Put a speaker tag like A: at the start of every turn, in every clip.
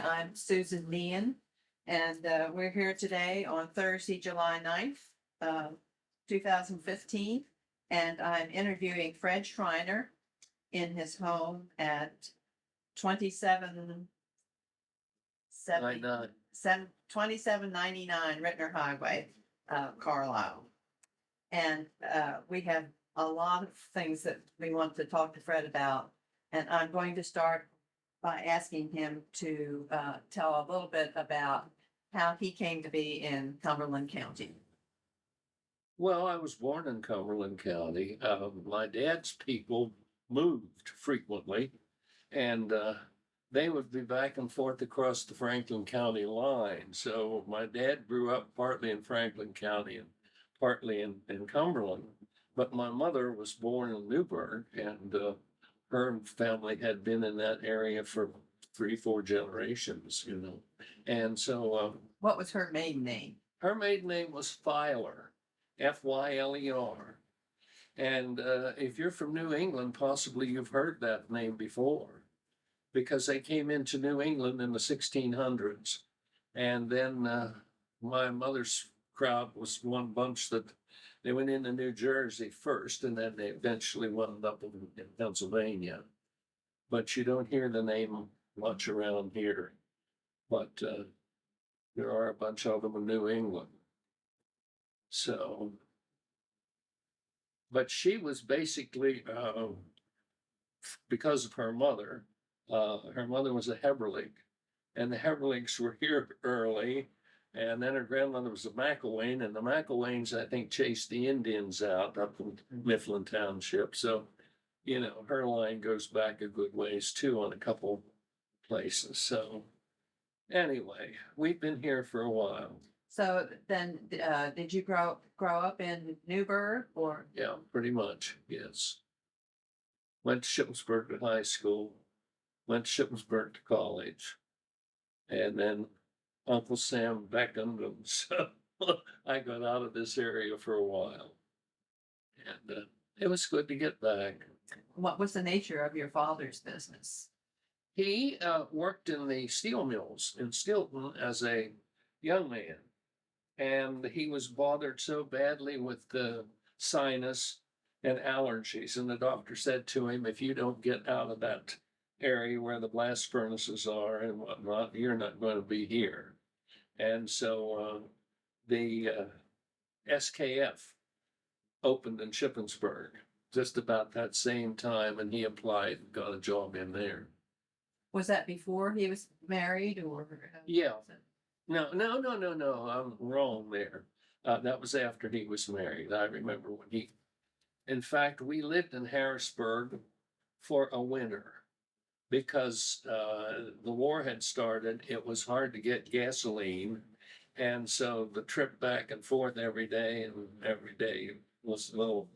A: I'm Susan Meehan, and we're here today on Thursday, July 9th, 2015. And I'm interviewing Fred Schreiner in his home at 2799 Rittner Highway, Carlisle. And we have a lot of things that we want to talk to Fred about. And I'm going to start by asking him to tell a little bit about how he came to be in Cumberland County.
B: Well, I was born in Cumberland County. My dad's people moved frequently, and they would be back and forth across the Franklin County line. So my dad grew up partly in Franklin County and partly in Cumberland. But my mother was born in Newburgh, and her family had been in that area for 3-4 generations, you know. And so
A: What was her maiden name?
B: her maiden name was Filer, Fyler. And if you're from New England, possibly you've heard that name before, because they came into New England in the 1600s. And then my mother's crowd was one bunch that they went into New Jersey first, and then they eventually wound up in Pennsylvania. But you don't hear the name much around here. But there are a bunch of them in New England. So, but she was basically, because of her mother was a Heberlig, and the Heberligs were here early. And then her grandmother was a McElwain, and the McElwains, I think, chased the Indians out up in Mifflin Township. So, you know, her line goes back a good ways too on a couple places. So anyway, we've been here for a while.
A: So then, did you grow up in Newburgh, or?
B: Yeah, pretty much, yes. Went to Shippensburg to high school, went to Shippensburg to college, and then Uncle Sam beckoned them, so I got out of this area for a while. And it was good to get back.
A: What was the nature of your father's business?
B: He worked in the steel mills in Stilton as a young man. And he was bothered so badly with the sinus and allergies. And the doctor said to him, if you don't get out of that area where the blast furnaces are and whatnot, you're not going to be here. And so the SKF opened in Shippensburg just about that same time, and he applied and got a job in there.
A: Was that before he was married, or?
B: Yeah. No, I'm wrong there. That was after he was married. I remember when in fact, we lived in Harrisburg for a winter because the war had started. It was hard to get gasoline. And so the trip back and forth every day was a little,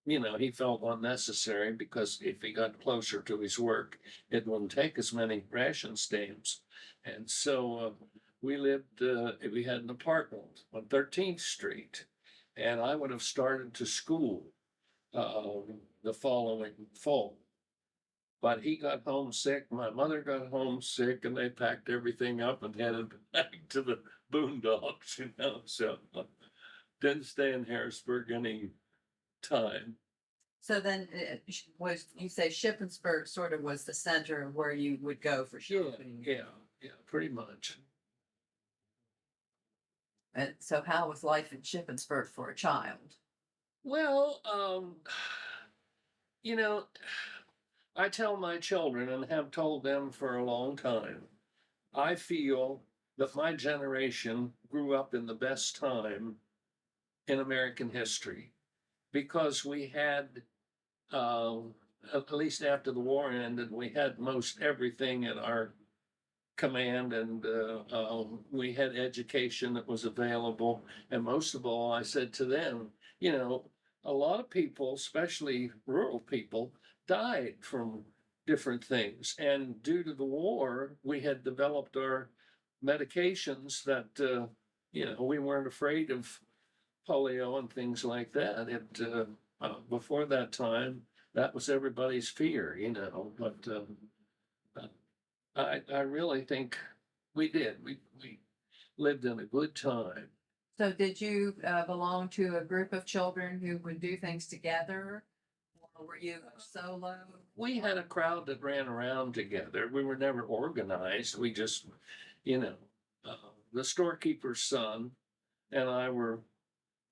B: he felt unnecessary, because if he got closer to his work, it wouldn't take as many ration stamps. And so we had an apartment on 13th Street, and I would have started to school the following fall. But he got homesick, my mother got homesick, and they packed everything up and headed back to the boondocks, so didn't stay in Harrisburg any time.
A: So then you say Shippensburg sort of was the center of where you would go for shopping?
B: Yeah, pretty much.
A: And so how was life in Shippensburg for a child?
B: Well, I tell my children, and have told them for a long time, I feel that my generation grew up in the best time in American history, because we had, at least after the war ended, we had most everything at our command, and we had education that was available. And most of all, I said to them, a lot of people, especially rural people, died from different things. And due to the war, we had developed our medications that, we weren't afraid of polio and things like that. Before that time, that was everybody's fear, but I really think we did. We lived in a good time.
A: So did you belong to a group of children who would do things together? Or were you solo?
B: We had a crowd that ran around together. We were never organized. We just, you know, the storekeeper's son and I were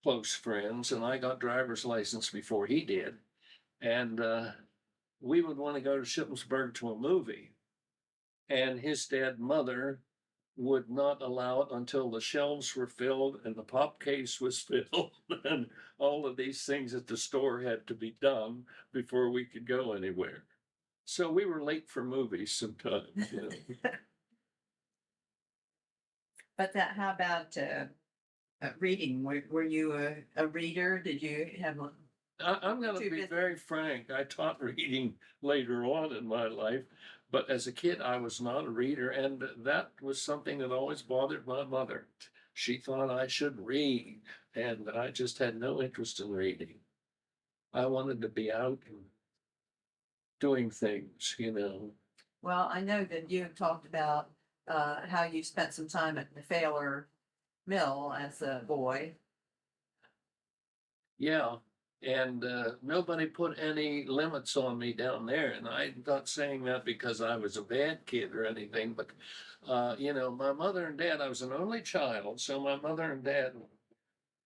B: close friends, and I got driver's license before he did. And we would want to go to Shippensburg to a movie, and his dad and mother would not allow it until the shelves were filled and the pop case was filled and all of these things at the store had to be done before we could go anywhere. So we were late for movies sometimes, you know.
A: But that, how about reading? Were you a reader? Did you have?
B: I'm going to
A: Too
B: be
A: busy.
B: very frank. I taught reading later on in my life, but as a kid, I was not a reader, and that was something that always bothered my mother. She thought I should read, and I just had no interest in reading. I wanted to be out and doing things, you know.
A: Well, I know that you have talked about how you spent some time at the Failure Mill as a boy.
B: Yeah, and nobody put any limits on me down there. And I'm not saying that because I was a bad kid or anything, but you know, my mother and dad, I was an only child, so my mother and dad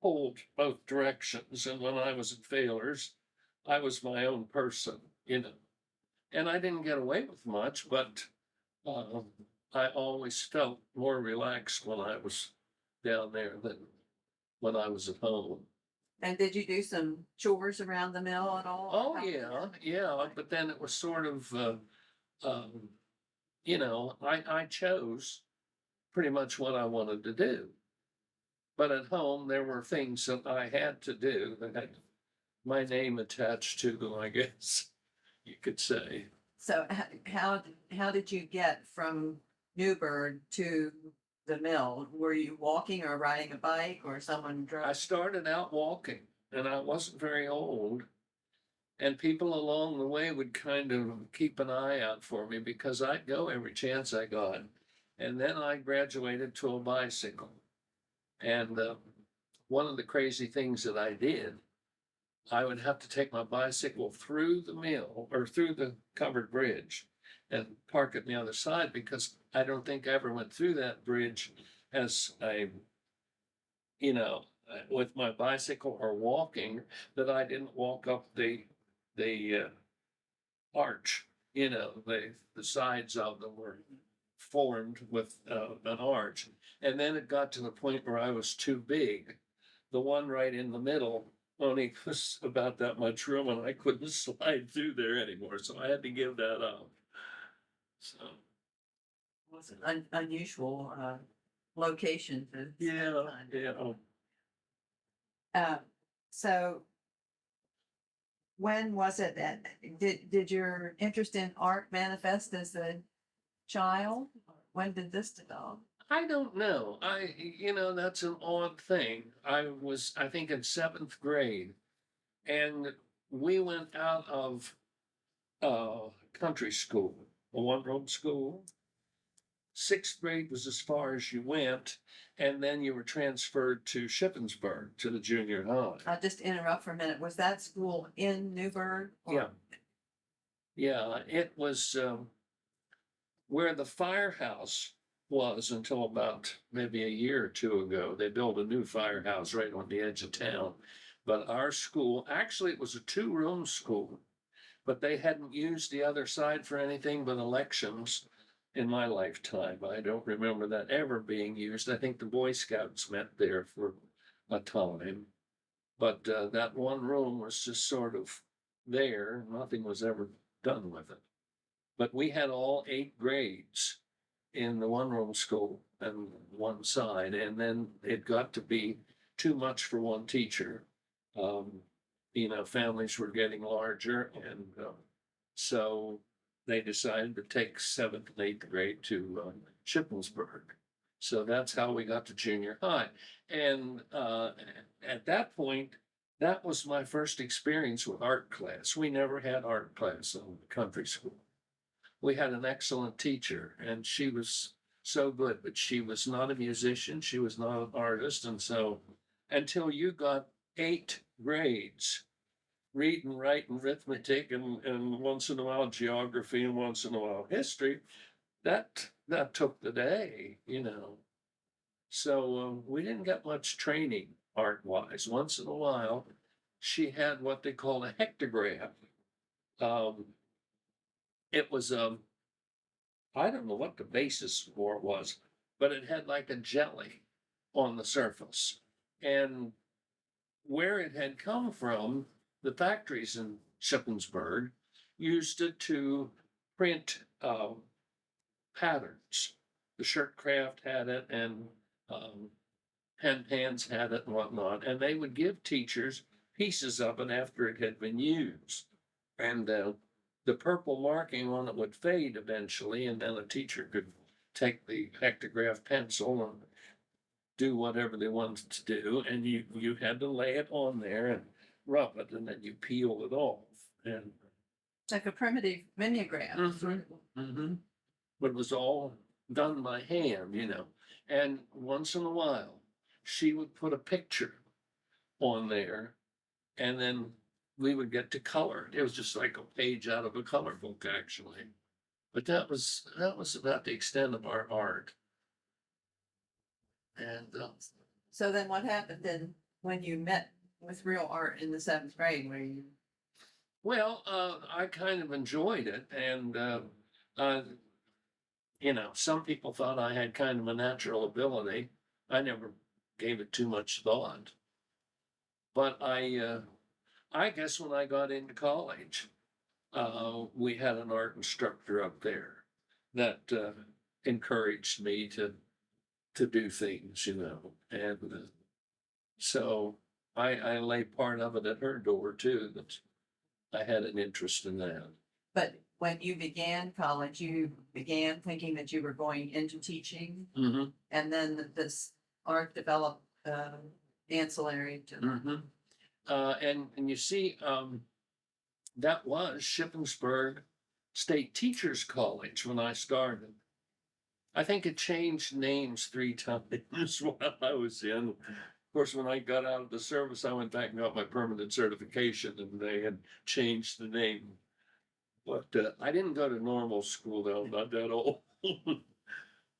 B: pulled both directions. And when I was at Failures, I was my own person, you know. And I didn't get away with much, but uh, I always felt more relaxed when I was down there than when I was at home.
A: And did you do some chores around the mill at all?
B: Oh,
A: How-
B: yeah, yeah, but then it was sort of, um, you know, I chose pretty much what I wanted to do. But at home, there were things that I had to do that had my name attached to them, I guess you could say.
A: So how did you get from Newburgh to the mill? Were you walking or riding a bike or someone
B: I
A: drove?
B: started out walking and I wasn't very old. And people along the way would kind of keep an eye out for me because I'd go every chance I got. And then I graduated to a bicycle. And one of the crazy things that I did, I would have to take my bicycle through the mill or through the covered bridge and park it on the other side because I don't think I ever went through that bridge as a, you know, with my bicycle or walking, that I didn't walk up the arch. You know, the sides of them were formed with an arch, and then it got to the point where I was too big. The one right in the middle only was about that much room, and I couldn't slide through there anymore, so I had to give that up. So
A: Was an unusual location to
B: yeah,
A: spend time.
B: yeah.
A: Uh, so when was it that did your interest in art manifest as a child? When did this develop?
B: I don't know. You know, that's an odd thing. I think, in seventh grade, and we went out of country school, a one-room school. Sixth grade was as far as you went, and then you were transferred to Shippensburg to the junior high.
A: I'll just interrupt for a minute. Was that school in Newburgh? or-
B: Yeah, yeah, it was where the firehouse was until about maybe a year or two ago. They built a new firehouse right on the edge of town. But our school, actually, it was a two-room school, but they hadn't used the other side for anything but elections in my lifetime. I don't remember that ever being used. I think the Boy Scouts met there for a time. But that one room was just sort of there. Nothing was ever done with it. But we had all 8 grades in the one-room school and one side, and then it got to be too much for one teacher. Um, you know, families were getting larger, and so they decided to take seventh and eighth grade to Shippensburg. So that's how we got to junior high. And at that point, that was my first experience with art class. We never had art class in country school. we had an excellent teacher, and she was so good, but she was not a musician, she was not an artist, and so until you got 8 grades, reading, writing, arithmetic, and once in a while geography, and once in a while history, that took the day, you know. So we didn't get much training art wise. Once in a while, she had what they call a hectograph. Um, it was I don't know what the basis for it was, but it had like a jelly on the surface. And where it had come from, the factories in Shippensburg used it to print patterns. The shirt craft had it, and pen pans had it and whatnot, and they would give teachers pieces of it after it had been used. And the purple marking on it would fade eventually, and then a teacher could take the hectograph pencil and do whatever they wanted to do, and you had to lay it on there and rub it, and then you peel it off. And
A: Like a primitive mimeograph.
B: but it was all done by hand, you know. And once in a while, she would put a picture on there, and then we would get to color. It was just like a page out of a color book, actually. But that was about the extent of our art. And
A: So then what happened then when you met with real art in the 7th grade? Where you,
B: well, I kind of enjoyed it, and uh, you know, some people thought I had kind of a natural ability. I never gave it too much thought. But I guess when I got into college, we had an art instructor up there that encouraged me to do things, you know, and so I lay part of it at her door too. That I had an interest in that.
A: but when you began college, you began thinking that you were going into teaching,
B: Mm-hmm.
A: and then this art developed ancillary to.
B: Mm-hmm. And you see, that was Shippensburg State Teachers College when I started. I think it changed names 3 times while I was in. Of course, when I got out of the service, I went back and got my permanent certification, and they had changed the name. But I didn't go to normal school, though, I'm not that old.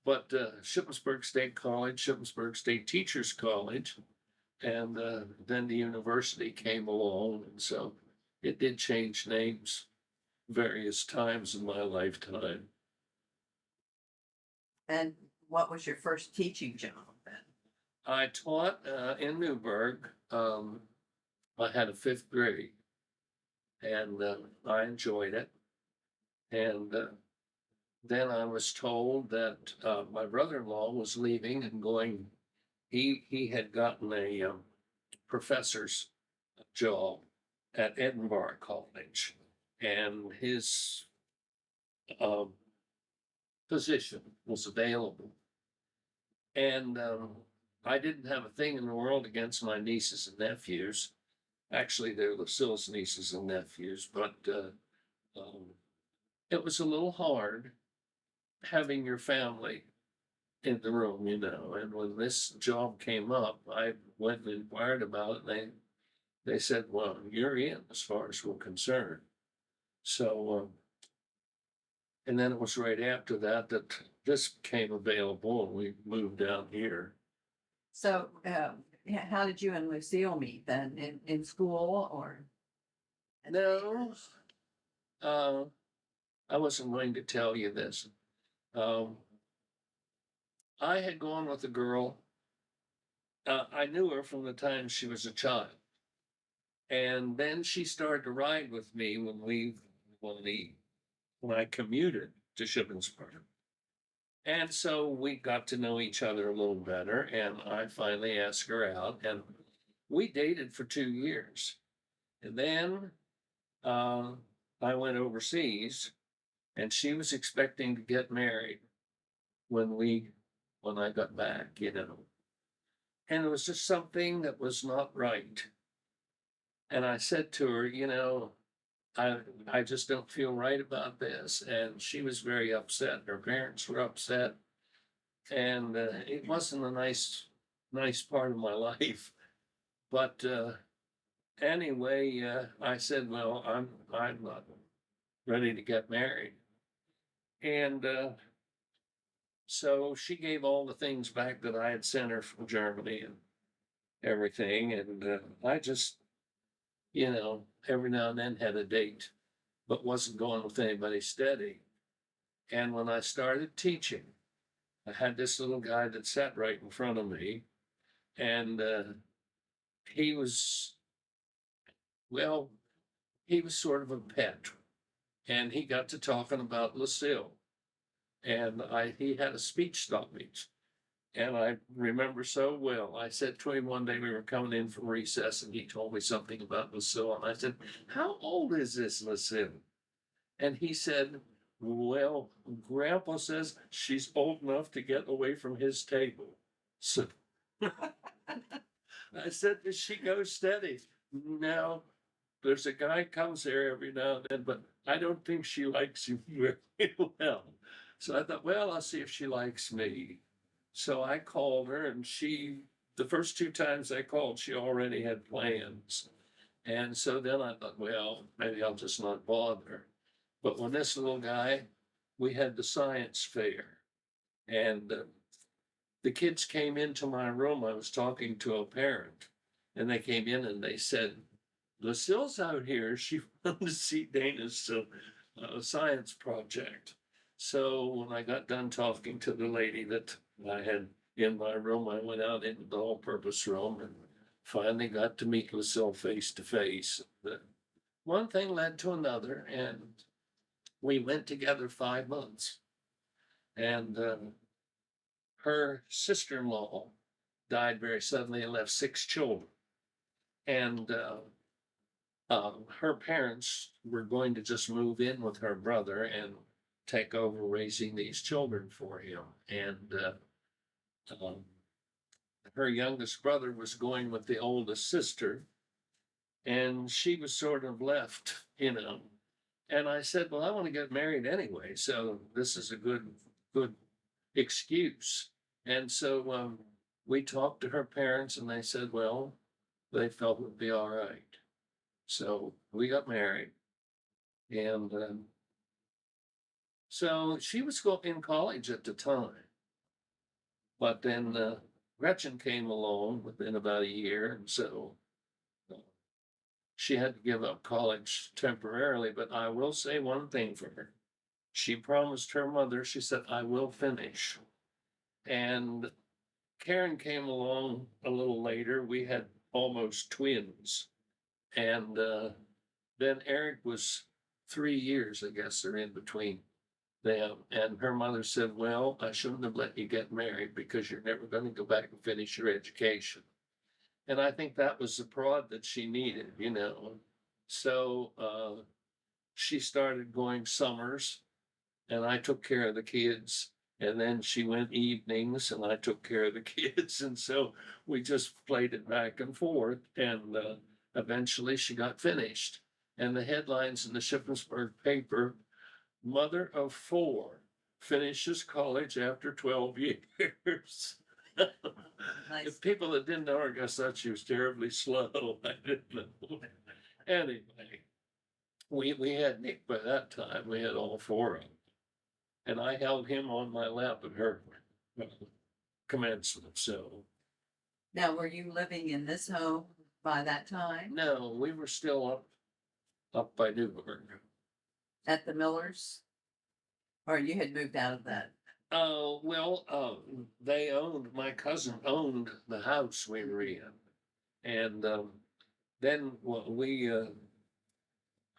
B: But Shippensburg State College, Shippensburg State Teachers College, and then the university came along, and so it did change names various times in my lifetime.
A: And what was your first teaching job then?
B: I taught in Newburgh. I had a 5th grade, and I enjoyed it. And then I was told that my brother-in-law was leaving and going. He had gotten a professor's job at Edinburgh College, and his um, position was available. And I didn't have a thing in the world against my nieces and nephews. Actually, they're Lucille's nieces and nephews, but it was a little hard having your family in the room, you know. And when this job came up, I went and inquired about it, and they said, "Well, you're in as far as we're concerned." So, and then it was right after that that this became available, and we moved down here.
A: So how did you and Lucille meet then? In school or?
B: No, I wasn't going to tell you this. I had gone with a girl. I knew her from the time she was a child. And then she started to ride with me when I commuted to Shippensburg. And so we got to know each other a little better, and I finally asked her out, and we dated for 2 years. And then I went overseas, and she was expecting to get married when I got back, you know. And it was just something that was not right. And I said to her, you know, I just don't feel right about this. And she was very upset. Her parents were upset. And it wasn't a nice part of my life. But anyway, I said, well, I'm not ready to get married. And so she gave all the things back that I had sent her from Germany and everything. And I just, every now and then had a date, but wasn't going with anybody steady. And when I started teaching, I had this little guy that sat right in front of me, and he was, well, he was sort of a pet, and he got to talking about Lucille, and he had a speech stoppage, and I remember so well. I said to him one day, we were coming in from recess, and he told me something about Lucille, and I said, "How old is this Lucille?" And he said, "Well, Grandpa says she's old enough to get away from his table." So I said, "Does she go steady?" "No, there's a guy comes there every now and then, but I don't think she likes him very well." So I thought, well, I'll see if she likes me. So I called her, and the first two times I called, she already had plans. And so then I thought, well, maybe I'll just not bother. But when this little guy, we had the science fair, and the kids came into my room. I was talking to a parent, and they came in and they said, "Lucille's out here. She wanted to see Dana's science project." So when I got done talking to the lady that I had in my room, I went out into the all-purpose room and finally got to meet Lucille face to face. One thing led to another, and we went together 5 months. And her sister-in-law died very suddenly and left 6 children. And her parents were going to just move in with her brother and take over raising these children for him. And her youngest brother was going with the oldest sister, and she was sort of left. And I said, well, I want to get married anyway, so this is a good excuse. And so we talked to her parents, and they said, well, they felt it would be all right. So we got married. And so she was in college at the time. But then Gretchen came along within about a year, and so she had to give up college temporarily. But I will say one thing for her. She promised her mother, she said, "I will finish." And Karen came along a little later. We had almost twins. And then Eric was 3 years, I guess, they're in between them. And her mother said, well, I shouldn't have let you get married because you're never going to go back and finish your education. And I think that was the prod that she needed. So she started going summers, and I took care of the kids. And then she went evenings, and I took care of the kids. And so we just played it back and forth. And eventually she got finished. And the headlines in the Shippensburg paper, "Mother of 4 finishes college after 12 years."
A: Nice.
B: If people that didn't know her, I guess thought she was terribly slow. I didn't know. Anyway, we had Nick by that time. We had all 4 of them. And I held him on my lap at her commencement. So
A: Now, were you living in this home by that time
B: no, we were still up by Newburgh.
A: at the Millers? Or you had moved out of that?
B: Well, my cousin owned the house we were in. And then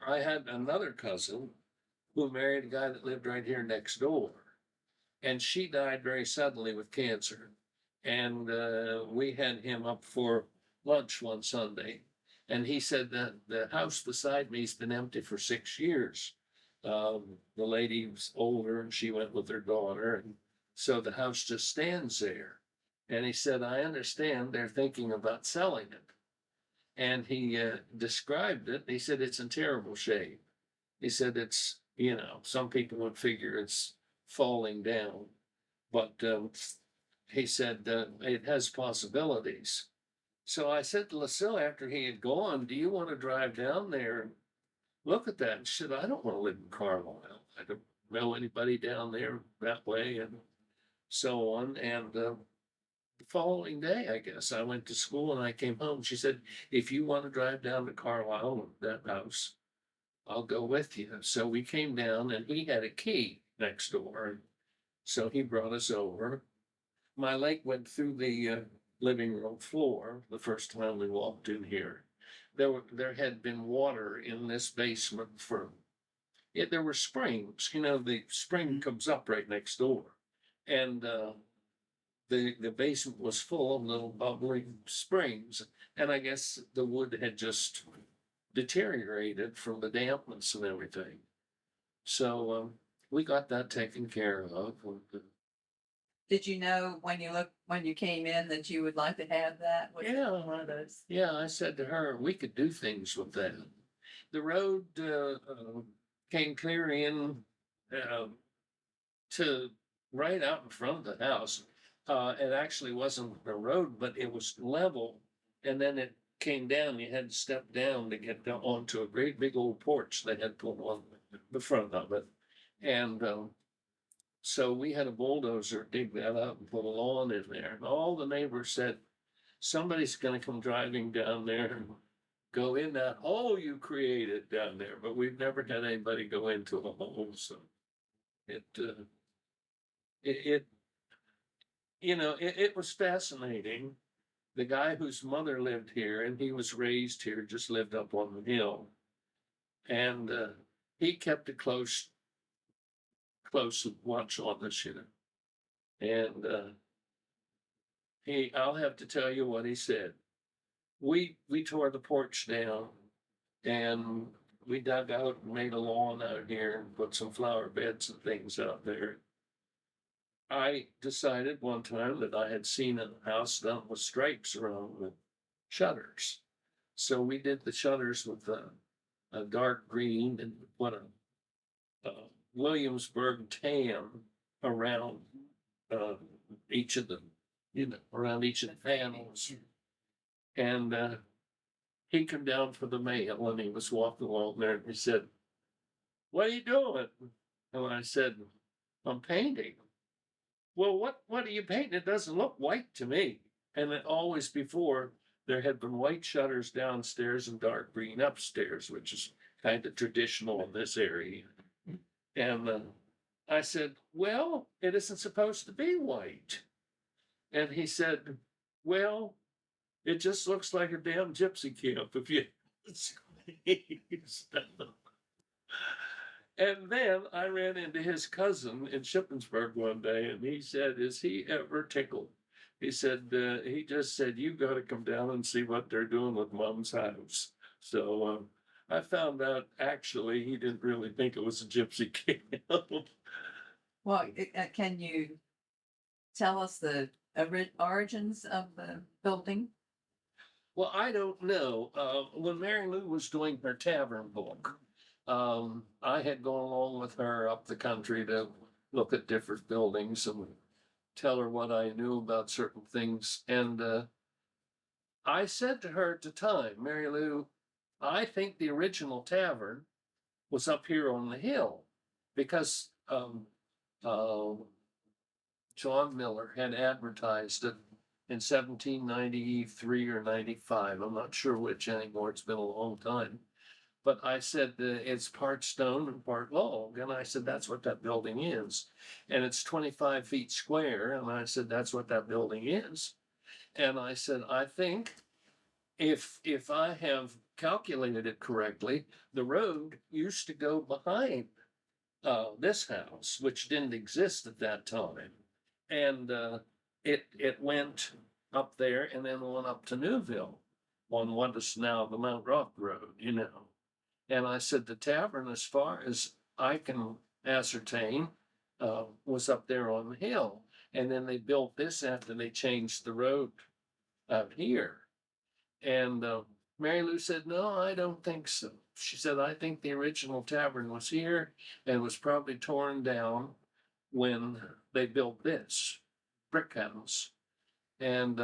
B: I had another cousin who married a guy that lived right here next door. And she died very suddenly with cancer. And we had him up for lunch one Sunday. And he said that the house beside me's been empty for 6 years. The lady was older, and she went with her daughter. And so the house just stands there. And he said, I understand they're thinking about selling it. And he described it. He said, it's in terrible shape. He said it's, some people would figure it's falling down, but he said it has possibilities. So I said to Lucille after he had gone, "Do you want to drive down there and look at that?" And she said, "I don't want to live in Carlisle. I don't know anybody down there that way," and so on. And the following day, I guess, I went to school and I came home. She said, "If you want to drive down to Carlisle, that house, I'll go with you." So we came down and he had a key next door. And so he brought us over. My leg went through the living room floor the first time we walked in here. There had been water in this basement there were springs, the spring comes up right next door. And the basement was full of little bubbling springs. And I guess the wood had just deteriorated from the dampness and everything. So we got that taken care of.
A: Did you know when you came in that you would like to have that? Was it
B: Yeah,
A: one of those?
B: yeah, I said to her, we could do things with that. The road came clear in uh, to right out in front of the house. It actually wasn't a road, but it was level, and then it came down. You had to step down to get down onto a great big old porch they had put on the front of it. And so we had a bulldozer dig that up and put a lawn in there. And all the neighbors said, somebody's gonna come driving down there and go in that hole you created down there. But we've never had anybody go into a hole, so it, it, it was fascinating. The guy whose mother lived here and he was raised here, just lived up on the hill. And he kept a close watch on us, And I'll have to tell you what he said. We tore the porch down and we dug out and made a lawn out here and put some flower beds and things out there. I decided one time that I had seen a house done with stripes around with shutters. So we did the shutters with a dark green and put a Williamsburg tan around each of them, around each of the panels. And he came down for the mail and he was walking along there and he said, "What are you doing?" And I said, "I'm painting." "Well, what are you painting? It doesn't look white to me." And it always before there had been white shutters downstairs and dark green upstairs, which is kind of traditional in this area. And I said, "Well, it isn't supposed to be white." And he said, "Well, it just looks like a damn gypsy camp if you." And then I ran into his cousin in Shippensburg one day, and he said, "Is he ever tickled?" He said, he just said, "You got to come down and see what they're doing with Mom's house." So I found out actually he didn't really think it was a gypsy camp.
A: Well, can you tell us the origins of the building?
B: Well, I don't know. When Mary Lou was doing her tavern book, I had gone along with her up the country to look at different buildings and tell her what I knew about certain things. And I said to her at the time, "Mary Lou, I think the original tavern was up here on the hill because John Miller had advertised it in 1793 or 95. I'm not sure which anymore. It's been a long time. But I said, it's part stone and part log. And I said, that's what that building is. And it's 25 feet square. And I said, that's what that building is. And I said, I think if I have calculated it correctly, the road used to go behind this house, which didn't exist at that time. And it went up there and then went up to Newville on what is now the Mount Rock Road, And I said, the tavern, as far as I can ascertain, was up there on the hill. And then they built this after they changed the road out here. And Mary Lou said, no, I don't think so. She said, I think the original tavern was here and was probably torn down when they built this brick house. And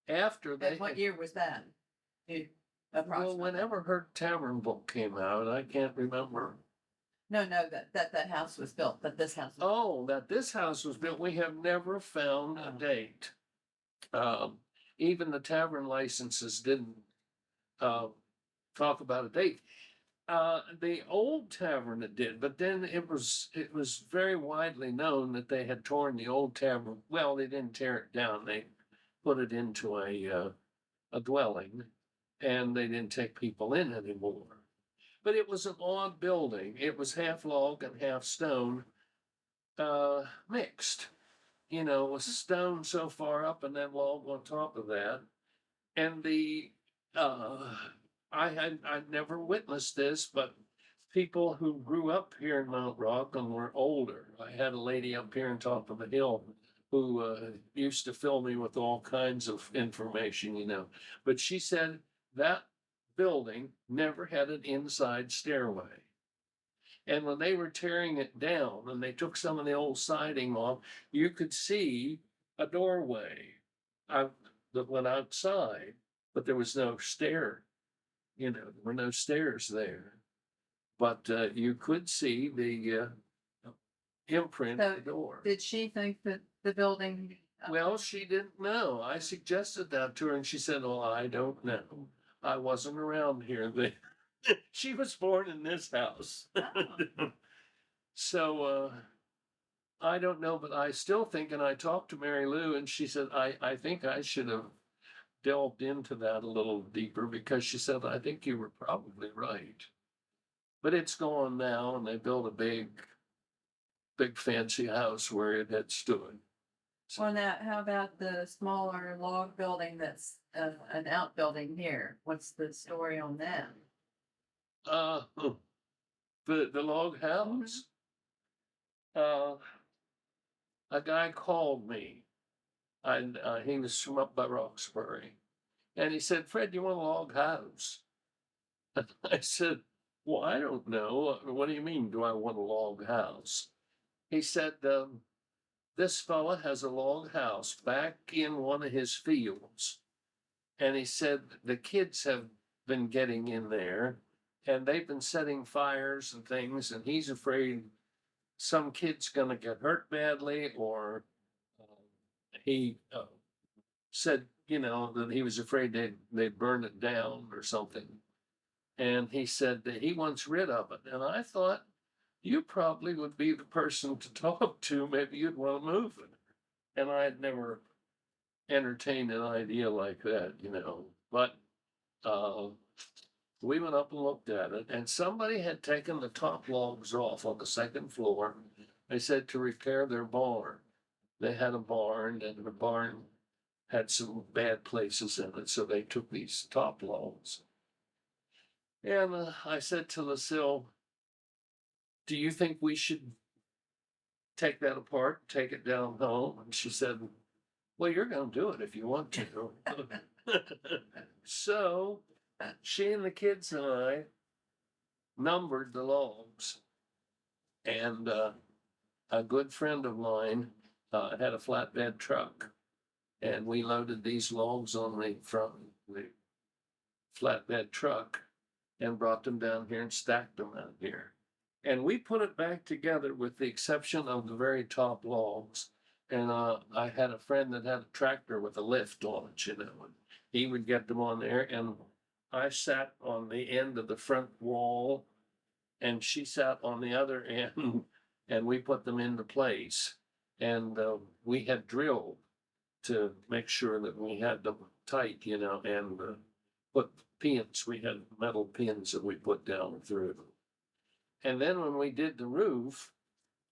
B: after they
A: And what
B: had,
A: year was that? You-
B: well,
A: Approximately.
B: whenever her tavern book came out, I can't remember.
A: No, that house was built, that this house.
B: Oh, that this house was built, we have never found a
A: Oh.
B: date. Um, even the tavern licenses didn't talk about a date. The old tavern it did, but then it was very widely known that they had torn the old tavern. Well, they didn't tear it down. They put it into a dwelling, and they didn't take people in anymore. But it was an odd building. It was half log and half stone, mixed. You know, with stone so far up and then log on top of that. And uh, I'd never witnessed this, but people who grew up here in Mount Rock and were older. I had a lady up here on top of the hill who used to fill me with all kinds of information, you know. But she said that building never had an inside stairway. And when they were tearing it down and they took some of the old siding off, you could see a doorway out that went outside, but there was no stair. You know, there were no stairs there. But you could see the imprint of
A: So
B: the door.
A: did she think that the building?
B: Well, she didn't know. I suggested that to her and she said, well, I don't know. I wasn't around here then. She was born in this house.
A: Oh.
B: So I don't know, but I still think, and I talked to Mary Lou, and she said, I think I should have delved into that a little deeper because she said, I think you were probably right. But it's gone now, and they built a big fancy house where it had stood. So,
A: Well, now, how about the smaller log building that's an outbuilding here? What's the story on that?
B: uh, the log house, a guy called me, and he was from up by Roxbury, and he said, Fred, you want a log house? And I said, well, I don't know. What do you mean, do I want a log house? He said, this fella has a log house back in one of his fields. And he said, the kids have been getting in there and they've been setting fires and things. And he's afraid some kid's going to get hurt badly, or he said, you know, that he was afraid they'd burn it down or something. And he said that he wants rid of it. And I thought, you probably would be the person to talk to. Maybe you'd want to move it. And I had never entertained an idea like that, you know. But we went up and looked at it, and somebody had taken the top logs off on the second floor. They said to repair their barn. They had a barn, and the barn had some bad places in it, so they took these top logs. And I said to Lucille, do you think we should take that apart, take it down home? And she said, well, you're going to do it if you want to. So she and the kids and I numbered the logs. And a good friend of mine had a flatbed truck. And we loaded these logs on the front of the flatbed truck and brought them down here and stacked them out here. And we put it back together with the exception of the very top logs. And I had a friend that had a tractor with a lift on it, you know, and he would get them on there. And I sat on the end of the front wall and she sat on the other end and we put them into place. And we had drilled to make sure that we had them tight, you know, and put pins. We had metal pins that we put down through. And then when we did the roof,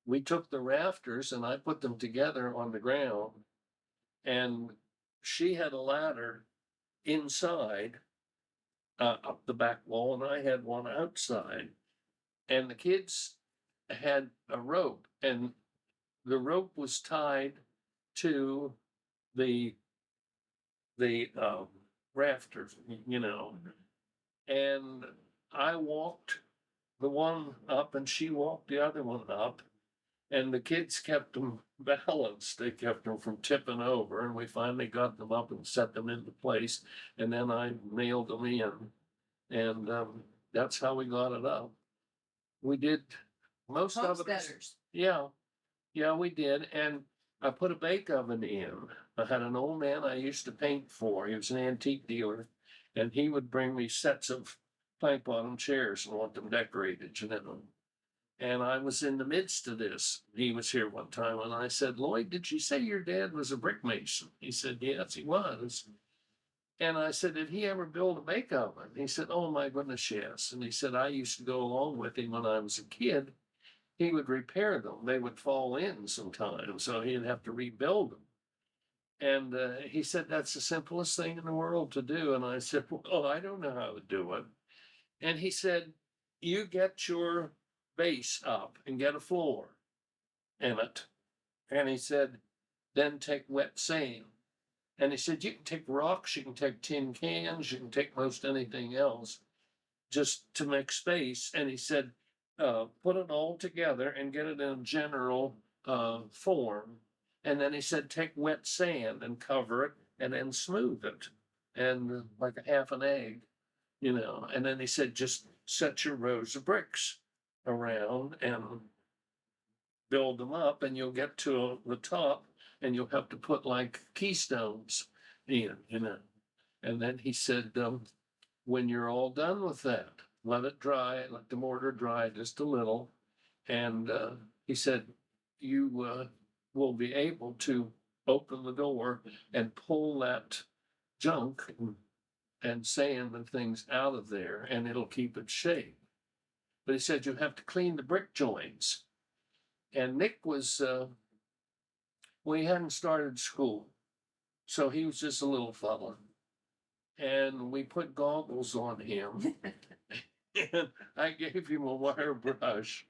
B: we took the rafters and I put them together on the ground. And she had a ladder inside up the back wall, and I had one outside. And the kids had a rope, and the rope was tied to the rafters, and I walked the one up and she walked the other one up. And the kids kept them balanced. They kept them from tipping over. And we finally got them up and set them into place. And then I nailed them in. And that's how we got it up. We did most of it.
A: Homesteaders.
B: Yeah, yeah, we did. And I put a bake oven in. I had an old man I used to paint for. He was an antique dealer. And he would bring me sets of plank bottom chairs and want them decorated. And I was in the midst of this. He was here one time and I said, Lloyd, did you say your dad was a brick mason? He said, yes, he was. And I said, did he ever build a bake oven? He said, oh my goodness, yes. And he said, I used to go along with him when I was a kid. He would repair them. They would fall in sometimes, so he'd have to rebuild them. And he said, that's the simplest thing in the world to do. And I said, well, I don't know how to do it. And he said, you get your base up and get a floor in it. And he said, then take wet sand. And he said, you can take rocks, you can take tin cans, you can take most anything else just to make space. And he said, put it all together and get it in a general form. And then he said, take wet sand and cover it and then smooth it. And like a half an egg, And then he said, just set your rows of bricks around and build them up, and you'll get to the top and you'll have to put like keystones in. And then he said, when you're all done with that, let it dry, let the mortar dry just a little. And he said, you will be able to open the door and pull that junk and sand and things out of there, and it'll keep its shape. But he said, you have to clean the brick joints. And Nick was, he hadn't started school. So he was just a little fella. And we put goggles on him. And I gave him a wire brush.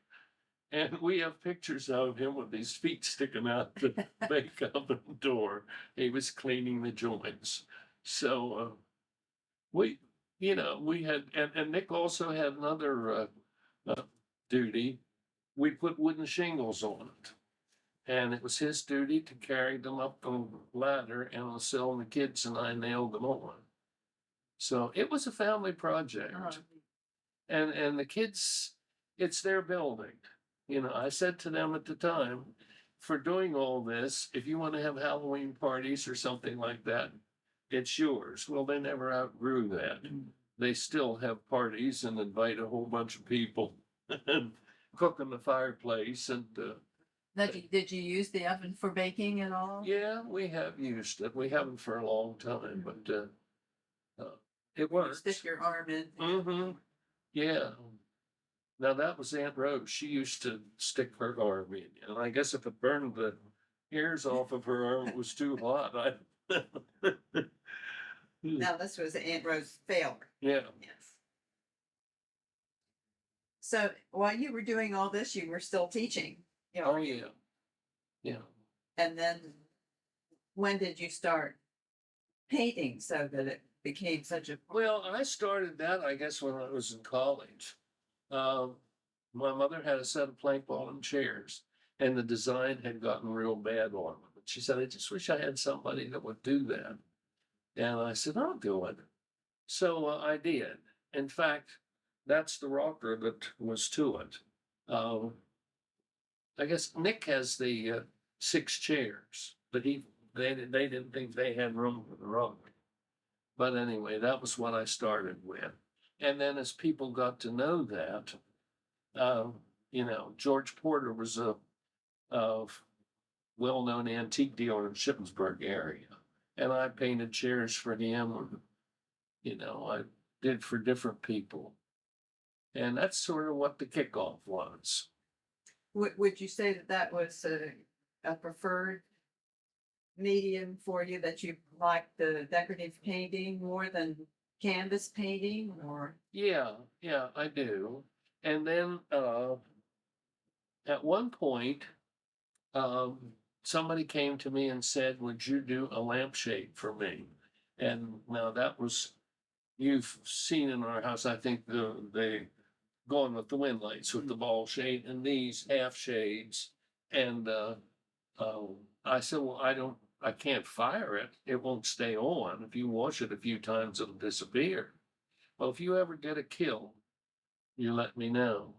B: And we have pictures of him with his feet sticking out the bake oven door. He was cleaning the joints. So we had, and Nick also had another duty. We put wooden shingles on it. And it was his duty to carry them up the ladder, and Lucille and the kids and I nailed them on. So it was a family project. And the kids, it's their building. I said to them at the time, for doing all this, if you want to have Halloween parties or something like that, it's yours. Well, they never outgrew that. They still have parties and invite a whole bunch of people and cook in the fireplace. And
A: did you use the oven for baking at all?
B: yeah, we have used it. We haven't for a long time, but it works.
A: Stick your arm in.
B: Mm-hmm. Yeah. Now that was Aunt Rose. She used to stick her arm in, and I guess if it burned the hairs off of her arm, it was too hot.
A: Now this was Aunt Rose's failure.
B: Yeah.
A: Yes. So while you were doing all this, you were still teaching.
B: Oh yeah. Yeah.
A: And then when did you start painting so that it became such a?
B: Well, I started that, I guess, when I was in college. My mother had a set of plank bottom chairs, and the design had gotten real bad on them. She said, I just wish I had somebody that would do that. And I said, I'll do it. So I did. In fact, that's the rocker that was to it. I guess Nick has the 6 chairs, but they didn't think they had room for the rocker. But anyway, that was what I started with. And then as people got to know that, George Porter was a well-known antique dealer in Shippensburg area. And I painted chairs for him. I did for different people. And that's sort of what the kickoff was.
A: Would you say that was a preferred medium for you, that you like the decorative painting more than canvas painting, or? Yeah,
B: I do. And then at one point, somebody came to me and said, would you do a lampshade for me? And now that was, you've seen in our house, I think they going with the wind lights with the ball shade and these half shades. And I said, well, I can't fire it. It won't stay on. If you wash it a few times, it'll disappear. Well, if you ever get a kill, you let me know.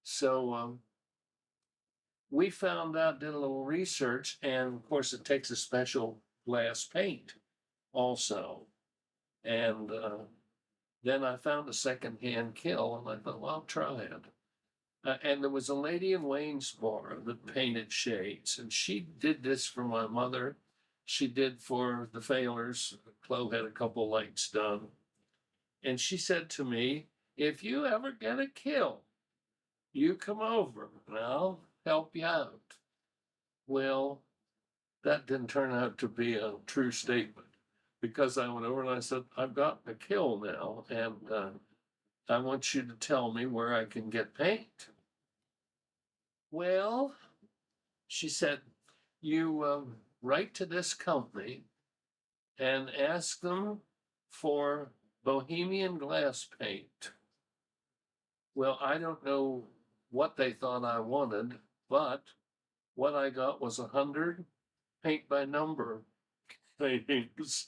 B: So we found out, did a little research, and of course it takes a special glass paint also. And then I found a secondhand kill, and I thought, well, I'll try it. And there was a lady in Waynesboro that painted shades, and she did this for my mother. She did for the Failers. Chloe had a couple lights done. And she said to me, if you ever get a kill, you come over and I'll help you out. Well, that didn't turn out to be a true statement, because I went over and I said, I've got a kill now, and I want you to tell me where I can get paint. Well, she said, you write to this company and ask them for Bohemian glass paint. Well, I don't know what they thought I wanted, but what I got was 100 paint by number paintings.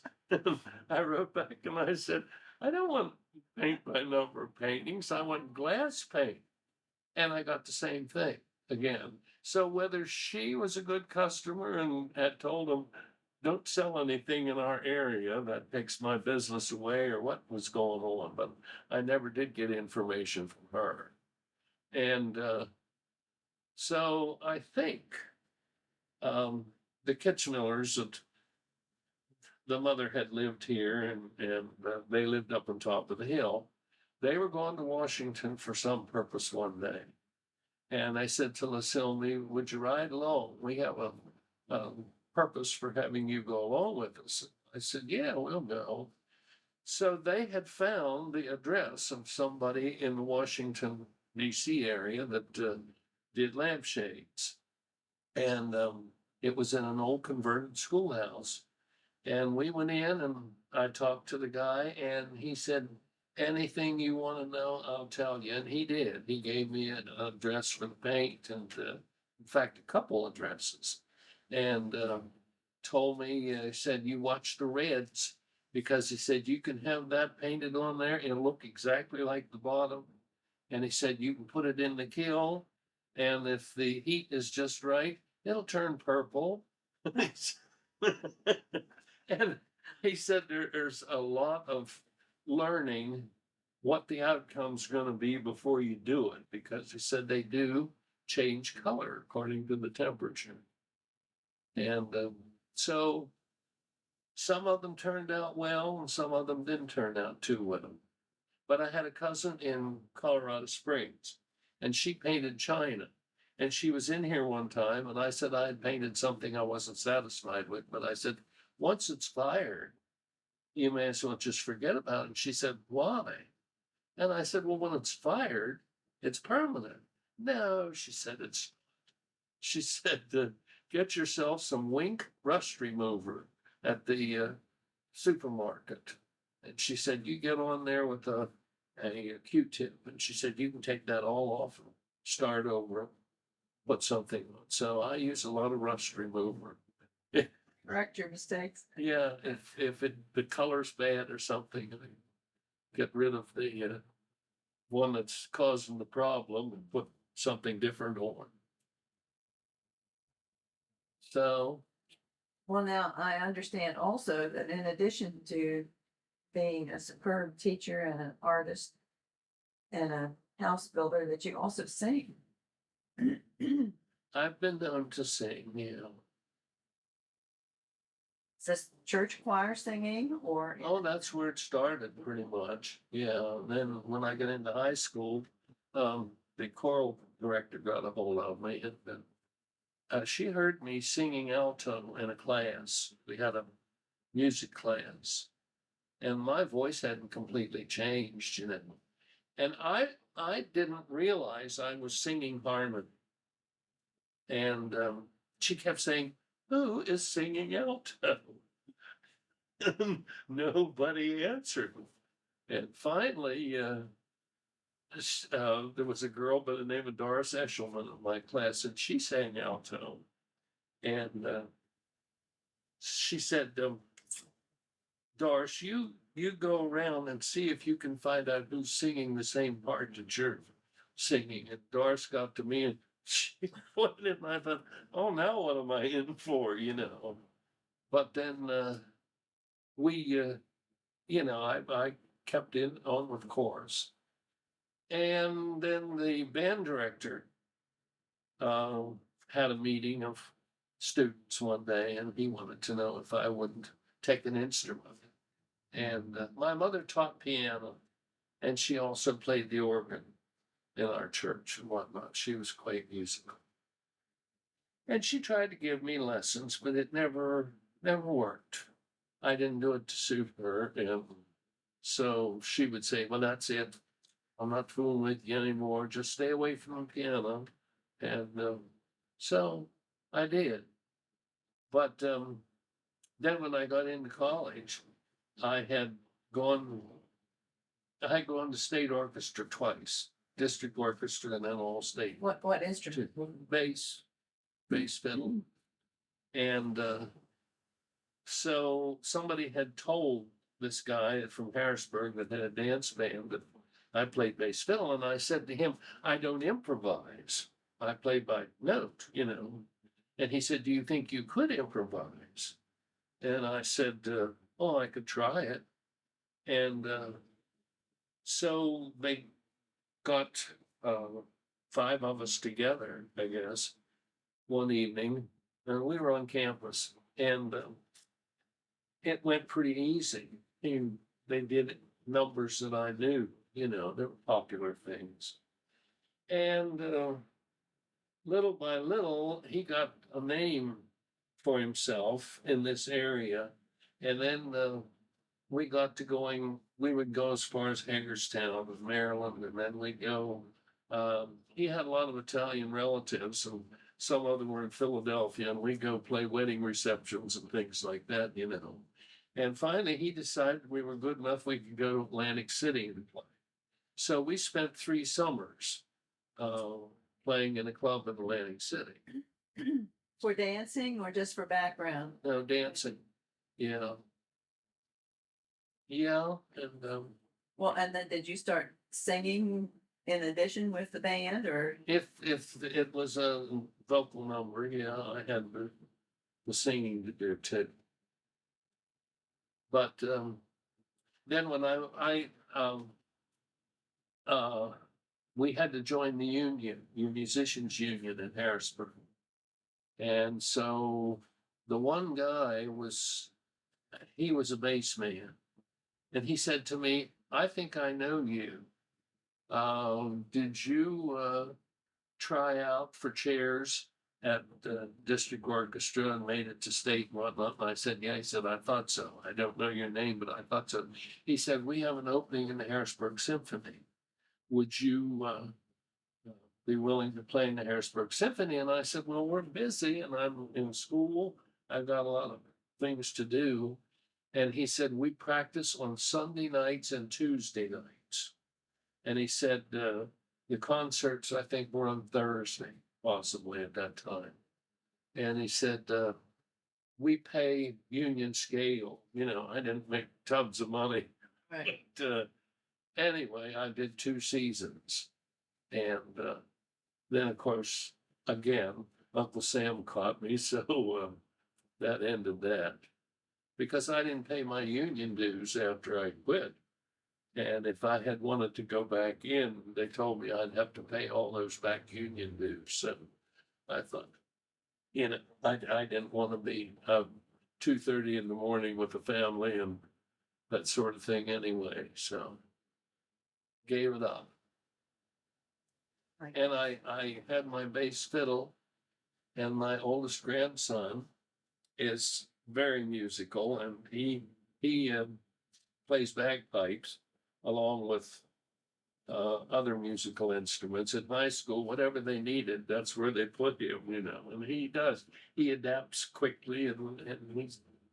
B: I wrote back and I said, I don't want paint by number paintings. I want glass paint. And I got the same thing again. So whether she was a good customer and had told them, don't sell anything in our area that takes my business away, or what was going on, but I never did get information from her. And so I think the Kitchmillers, that the mother had lived here, and they lived up on top of the hill. They were going to Washington for some purpose one day. And I said to LaSilme, would you ride along? We have a purpose for having you go along with us. I said, yeah, we'll go. So they had found the address of somebody in the Washington, D.C. area that did lampshades. And it was in an old converted schoolhouse. And we went in and I talked to the guy, and he said, anything you want to know, I'll tell you. And he did. He gave me an address for the paint, and in fact, a couple addresses. And told me, he said, you watch the reds, because he said, you can have that painted on there. It'll look exactly like the bottom. And he said, you can put it in the kiln, and if the heat is just right, it'll turn purple. And he said there's a lot of learning what the outcome's going to be before you do it, because he said they do change color according to the temperature. And so some of them turned out well, and some of them didn't turn out too well. But I had a cousin in Colorado Springs, and she painted china. And she was in here one time, and I said I had painted something I wasn't satisfied with, but I said, once it's fired, you may as well just forget about it. And she said, why? And I said, well, when it's fired, it's permanent. No, she said, she said, get yourself some Wink rust remover at the supermarket. And she said, you get on there with a Q-tip. And she said, you can take that all off and start over, put something on. So I use a lot of rust remover.
A: Correct your mistakes.
B: Yeah, if the color's bad or something, get rid of the one that's causing the problem and put something different on. So,
A: Well, now I understand also that in addition to being a superb teacher and an artist and a house builder, that you also sing.
B: I've been known to sing,
A: Is this church choir singing or?
B: Oh, that's where it started pretty much. Yeah, and then when I got into high school, the choral director got a hold of me, and she heard me singing alto in a class. We had a music class, and my voice hadn't completely changed, and I didn't realize I was singing harmony. And she kept saying, who is singing alto? And nobody answered. And finally, there was a girl by the name of Doris Eshelman in my class, and she sang alto. And she said, Doris, you go around and see if you can find out who's singing the same part that you're singing. And Doris got to me and she pointed, and I thought, oh, now what am I in for, you know? But then I kept on with chorus. And then the band director uh, had a meeting of students one day, and he wanted to know if I would take an instrument. And my mother taught piano, and she also played the organ in our church and whatnot. She was quite musical. And she tried to give me lessons, but it never worked. I didn't do it to suit her. And so she would say, well, that's it. I'm not fooling with you anymore. Just stay away from the piano. And so I did. But then when I got into college, I had gone to state orchestra twice, district orchestra and then all state.
A: What instrument?
B: Bass fiddle. And so somebody had told this guy from Harrisburg that had a dance band that I played bass fiddle, and I said to him, I don't improvise. I play by note, you know. And he said, do you think you could improvise? And I said, oh, I could try it. And so they got 5 of us together, I guess, one evening, and we were on campus, and it went pretty easy. And they did numbers that I knew, you know, they were popular things. And little by little, he got a name for himself in this area. And then we got to going, we would go as far as Hagerstown in Maryland, and then we'd go. He had a lot of Italian relatives, and some of them were in Philadelphia, and we'd go play wedding receptions and things like that, you know. And finally, he decided we were good enough, we could go to Atlantic City and play. So we spent 3 summers playing in a club in Atlantic City.
A: For dancing or just for background?
B: No, dancing. Yeah. Yeah. And
A: Well, and then did you start singing in addition with the band, or?
B: if it was a vocal number, yeah, I had the singing to do too. But then when we had to join the union, your musicians union in Harrisburg. And so the one guy he was a bass man. And he said to me, I think I know you. Did you try out for chairs at the district orchestra and made it to state and whatnot? And I said, yeah. He said, I thought so. I don't know your name, but I thought so. He said, we have an opening in the Harrisburg Symphony. Would you be willing to play in the Harrisburg Symphony? And I said, well, we're busy and I'm in school. I've got a lot of things to do. And he said, we practice on Sunday nights and Tuesday nights. And he said, the concerts, I think, were on Thursday, possibly at that time. And he said, we pay union scale. You know, I didn't make tons of money.
A: Right.
B: But anyway, I did 2 seasons. And then, of course, again, Uncle Sam caught me. So that ended that. Because I didn't pay my union dues after I quit. And if I had wanted to go back in, they told me I'd have to pay all those back union dues. So I thought, you know, I didn't want to be 2:30 in the morning with a family and that sort of thing anyway. So gave it up. And I had my bass fiddle, and my oldest grandson is very musical, and he plays bagpipes along with other musical instruments. At high school, whatever they needed, that's where they put him, you know. And he adapts quickly, and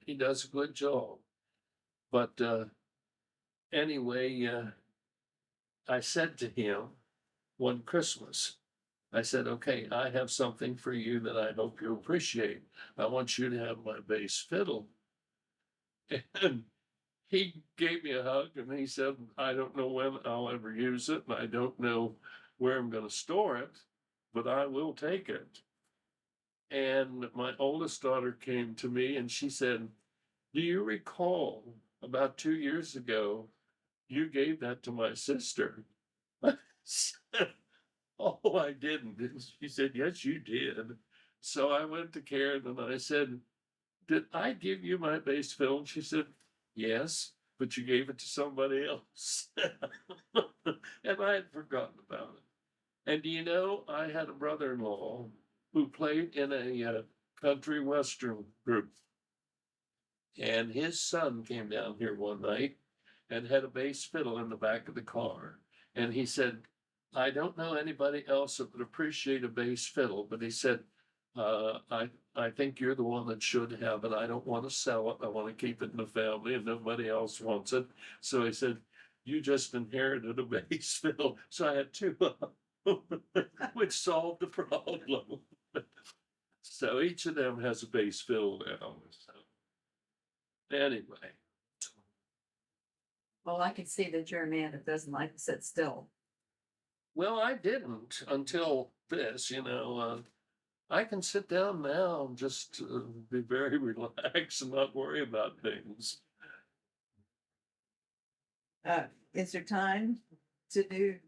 B: he does a good job. But anyway, I said to him one Christmas, I said, okay, I have something for you that I hope you appreciate. I want you to have my bass fiddle. And he gave me a hug and he said, I don't know when I'll ever use it, and I don't know where I'm going to store it, but I will take it. And my oldest daughter came to me and she said, do you recall about 2 years ago, you gave that to my sister? I said, oh, I didn't. And she said, yes, you did. So I went to Karen and I said, did I give you my bass fiddle? And she said, yes, but you gave it to somebody else. And I had forgotten about it. And do you know, I had a brother-in-law who played in a country western group. And his son came down here one night and had a bass fiddle in the back of the car. And he said, I don't know anybody else that would appreciate a bass fiddle, but he said, I think you're the one that should have it. I don't want to sell it. I want to keep it in the family and nobody else wants it. So he said, you just inherited a bass fiddle. So I had two of them, which solved the problem. So each of them has a bass fiddle now. So anyway,
A: Well, I can see that you're a man that doesn't like to sit still.
B: well, I didn't until this, I can sit down now and just be very relaxed and not worry about things.
A: Is there time to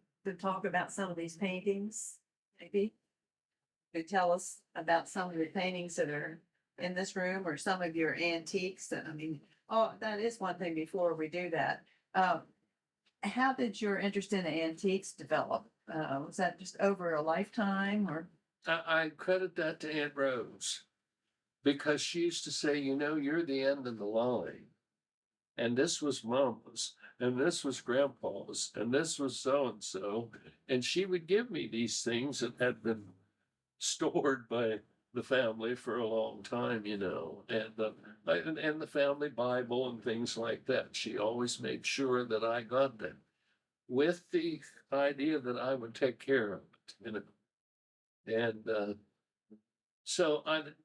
A: talk about some of these paintings? Maybe to tell us about some of the paintings that are in this room or some of your antiques. And I mean, oh, that is one thing before we do that. How did your interest in antiques develop? Was that just over a lifetime or?
B: I credit that to Aunt Rose because she used to say, you're the end of the line. And this was Mama's, and this was Grandpa's, and this was so and so. And she would give me these things that had been stored by the family for a long time, and the family Bible and things like that. She always made sure that I got them with the idea that I would take care of it, And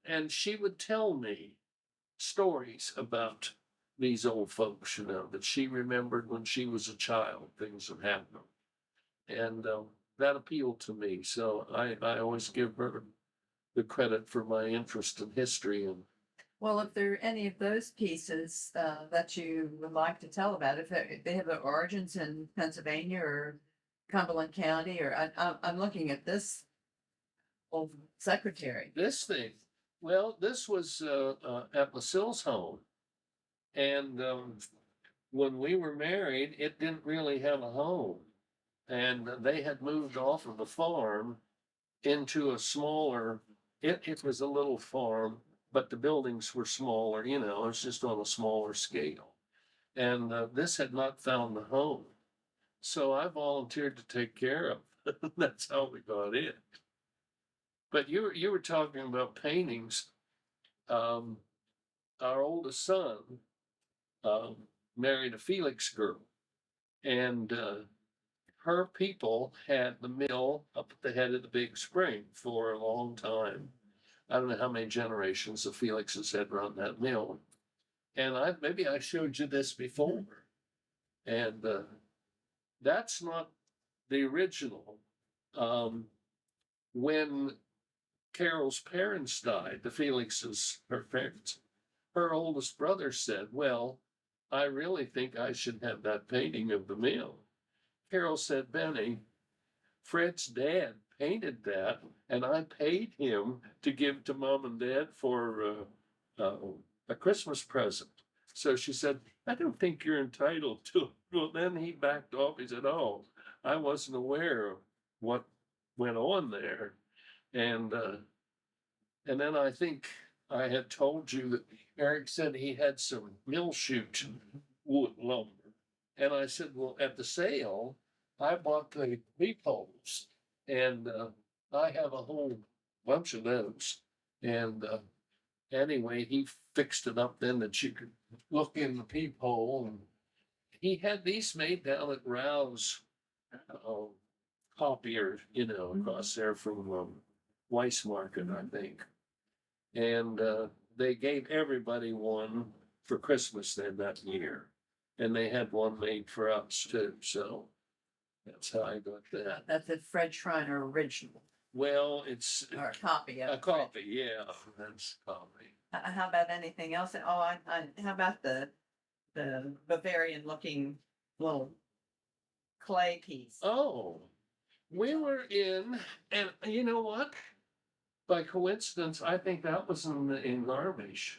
B: and she would tell me stories about these old folks, that she remembered when she was a child, things that happened. And that appealed to me. So I always give her the credit for my interest in history. And
A: Well, if there are any of those pieces that you would like to tell about, if they have their origins in Pennsylvania or Cumberland County, or I'm looking at this old secretary.
B: this thing, well, this was at Lucille's home. And when we were married, it didn't really have a home. And they had moved off of the farm into a smaller, it was a little farm, but the buildings were smaller, it was just on a smaller scale. And this had not found the home. So I volunteered to take care of it. That's how we got in. But you were talking about paintings. Our oldest son married a Felix girl, and her people had the mill up at the head of the big spring for a long time. I don't know how many generations the Felixes had run that mill. And maybe I showed you this before. And that's not the original. When Carol's parents died, the Felixes, her parents, her oldest brother said, well, I really think I should have that painting of the mill. Carol said, Benny, Fred's dad painted that, and I paid him to give to Mom and Dad for a Christmas present. So she said, I don't think you're entitled to it. Well, then he backed off. He said, oh, I wasn't aware of what went on there. And then I think I had told you that Eric said he had some mill chute wood lumber. And I said, well, at the sale, I bought the peepholes, and I have a whole bunch of those. And Anyway, he fixed it up then that you could look in the peephole, and he had these made down at Rouse uh, copier, across there from Weiss Market, I think. And they gave everybody one for Christmas then that year. And they had one made for us too. So that's how I got that.
A: That's a Fred Schreiner original
B: Well, it's
A: or a copy of
B: a
A: it.
B: copy, yeah, that's a copy.
A: How about anything else? Oh, how about the Bavarian looking little clay piece?
B: Oh, we were in, and you know what? By coincidence, I think that was in Garmisch.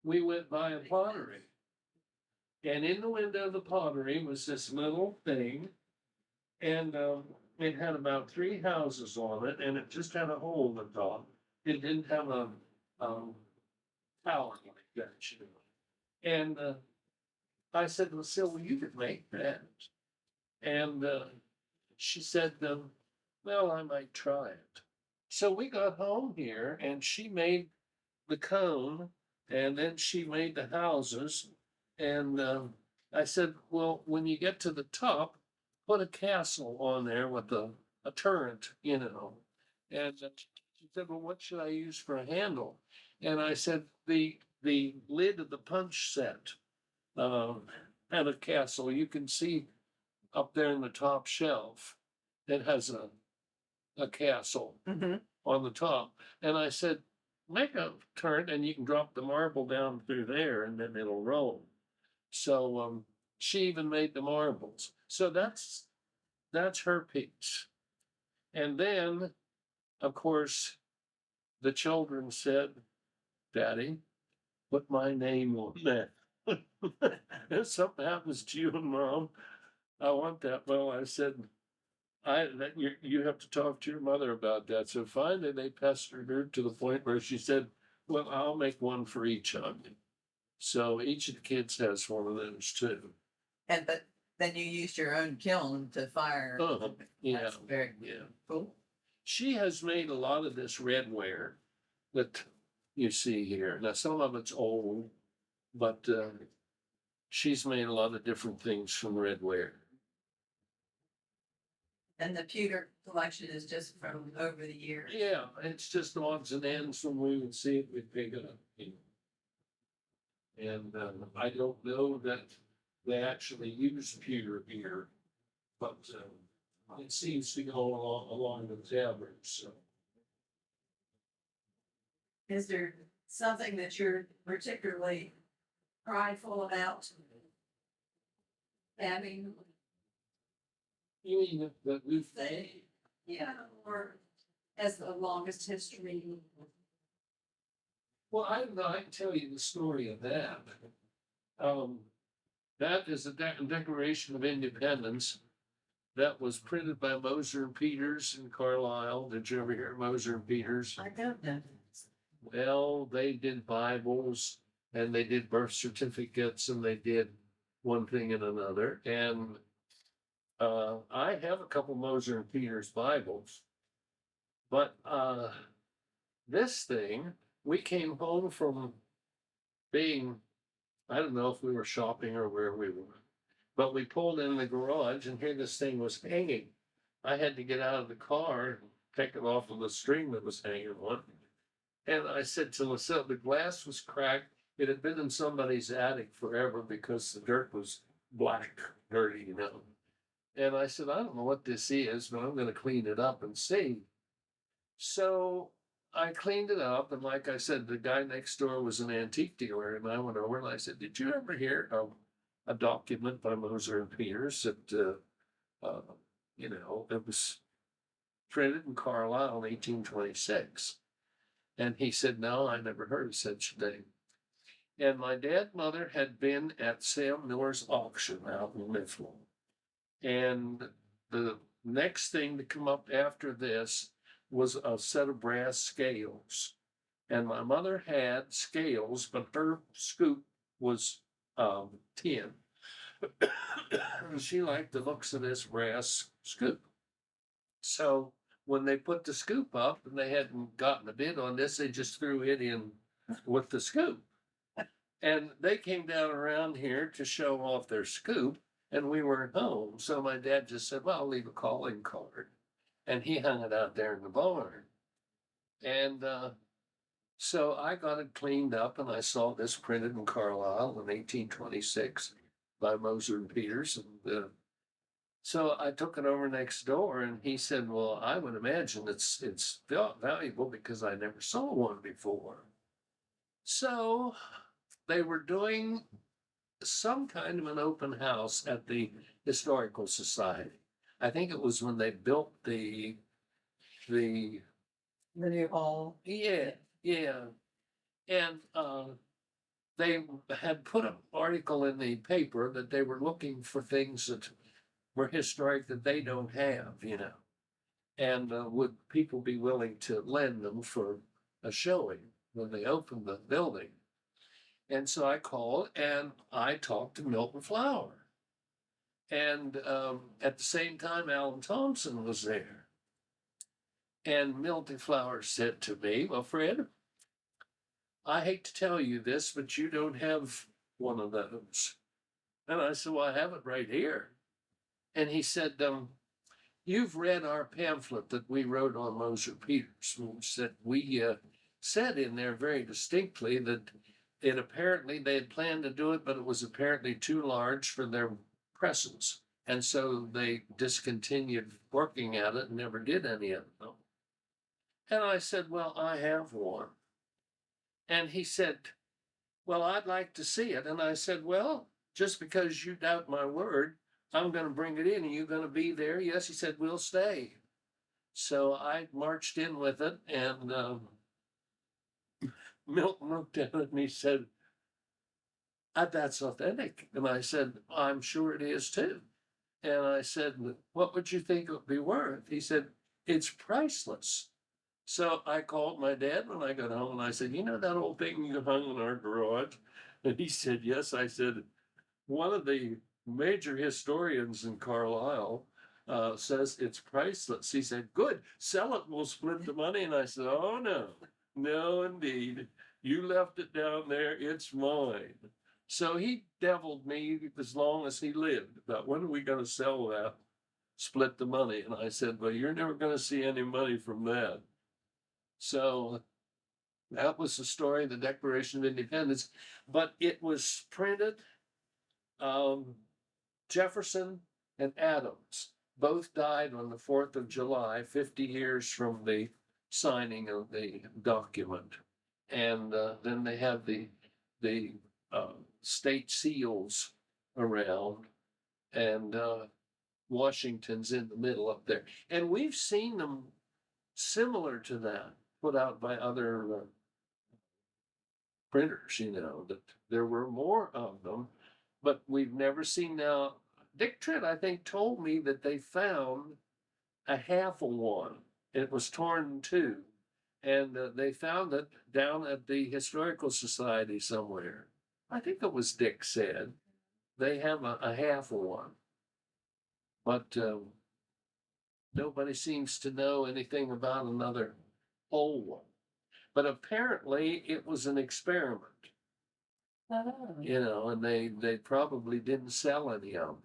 B: We went by a pottery. And in the window of the pottery was this little thing. And it had about 3 houses on it, and it just had a hole in the top. It didn't have a tower like that, And I said, Lucille, well, you could make that. And she said, well, I might try it. So we got home here, and she made the cone, and then she made the houses. And I said, well, when you get to the top, put a castle on there with a turret, And she said, well, what should I use for a handle? And I said, the lid of the punch set had a castle. You can see up there in the top shelf, it has a castle on the top. And I said, make a turret and you can drop the marble down through there and then it'll roll. So she even made the marbles. So that's her piece. And then, of course, the children said, Daddy, put my name on that. If something happens to you and Mom, I want that. Well, I said, you have to talk to your mother about that. So finally they pestered her to the point where she said, well, I'll make one for each of you. So each of the kids has one of those too.
A: But then you used your own kiln to fire.
B: Yeah,
A: That's very
B: yeah.
A: cool.
B: She has made a lot of this redware that you see here. Now, some of it's old, but she's made a lot of different things from redware.
A: And the pewter collection is just from over the years.
B: Yeah, it's just odds and ends when we would see it, we'd pick it up. And I don't know that they actually use pewter here, but it seems to go along the tabards. So.
A: Is there something that you're particularly prideful about having?
B: You mean that we've
A: Yeah, or has the longest history?
B: Well, I can tell you the story of that. That is a Declaration of Independence that was printed by Moser and Peters in Carlisle. Did you ever hear Moser and Peters?
A: I don't know.
B: Well, they did Bibles and they did birth certificates and they did one thing and another. And I have a couple Moser and Peters Bibles, but this thing, we came home from being, I don't know if we were shopping or where we were, but we pulled in the garage and here this thing was hanging. I had to get out of the car and take it off of the string that was hanging on. And I said to myself, the glass was cracked. It had been in somebody's attic forever because the dirt was black, dirty, And I said, I don't know what this is, but I'm going to clean it up and see. So I cleaned it up. And like I said, the guy next door was an antique dealer. And I went over and I said, did you ever hear of a document by Moser and Peters that, it was printed in Carlisle in 1826? And he said, no, I never heard of such a thing. And my dad and mother had been at Sam Miller's auction out in Mifflin. And the next thing to come up after this was a set of brass scales. And my mother had scales, but her scoop was tin. She liked the looks of this brass scoop. So when they put the scoop up and they hadn't gotten a bid on this, they just threw it in with the scoop. And they came down around here to show off their scoop, and we weren't home. So my dad just said, well, I'll leave a calling card. And he hung it out there in the barn. And so I got it cleaned up, and I saw this printed in Carlisle in 1826 by Moser and Peters. And so I took it over next door, and he said, well, I would imagine it's valuable because I never saw one before. So they were doing some kind of an open house at the Historical Society. I think it was when they built the
A: The new hall.
B: yeah, yeah. And they had put an article in the paper that they were looking for things that were historic that they don't have, you know. And would people be willing to lend them for a showing when they opened the building? And so I called and I talked to Milton Flower. And at the same time, Alan Thompson was there. And Milton Flower said to me, well, Fred, I hate to tell you this, but you don't have one of those. And I said, well, I have it right here. And he said, you've read our pamphlet that we wrote on Moser Peters. We said in there very distinctly that it apparently they had planned to do it, but it was apparently too large for their presses. And so they discontinued working at it and never did any of them. And I said, well, I have one. And he said, well, I'd like to see it. And I said, well, just because you doubt my word, I'm going to bring it in. Are you going to be there? Yes. He said, we'll stay. So I marched in with it, and Milton looked at it and he said, that's authentic. And I said, I'm sure it is too. And I said, what would you think it would be worth? He said, it's priceless. So I called my dad when I got home and I said, you know that old thing you hung in our garage? And he said, yes. I said, one of the major historians in Carlisle says it's priceless. He said, good, sell it, we'll split the money. And I said, oh, no, indeed. You left it down there, it's mine. So he deviled me as long as he lived about when are we going to sell that, split the money. And I said, well, you're never going to see any money from that. So that was the story of the Declaration of Independence, but it was printed. Jefferson and Adams both died on the 4th of July, 50 years from the signing of the document. And then they have the state seals around, and Washington's in the middle up there. And we've seen them similar to that put out by other printers, you know, that there were more of them, but we've never seen. Now, Dick Tritt, I think, told me that they found a half of one. It was torn in two, and they found it down at the Historical Society somewhere. I think it was Dick said. They have a half of one, but nobody seems to know anything about another whole one. But apparently it was an experiment,
A: Oh.
B: you know, and they probably didn't sell any of them.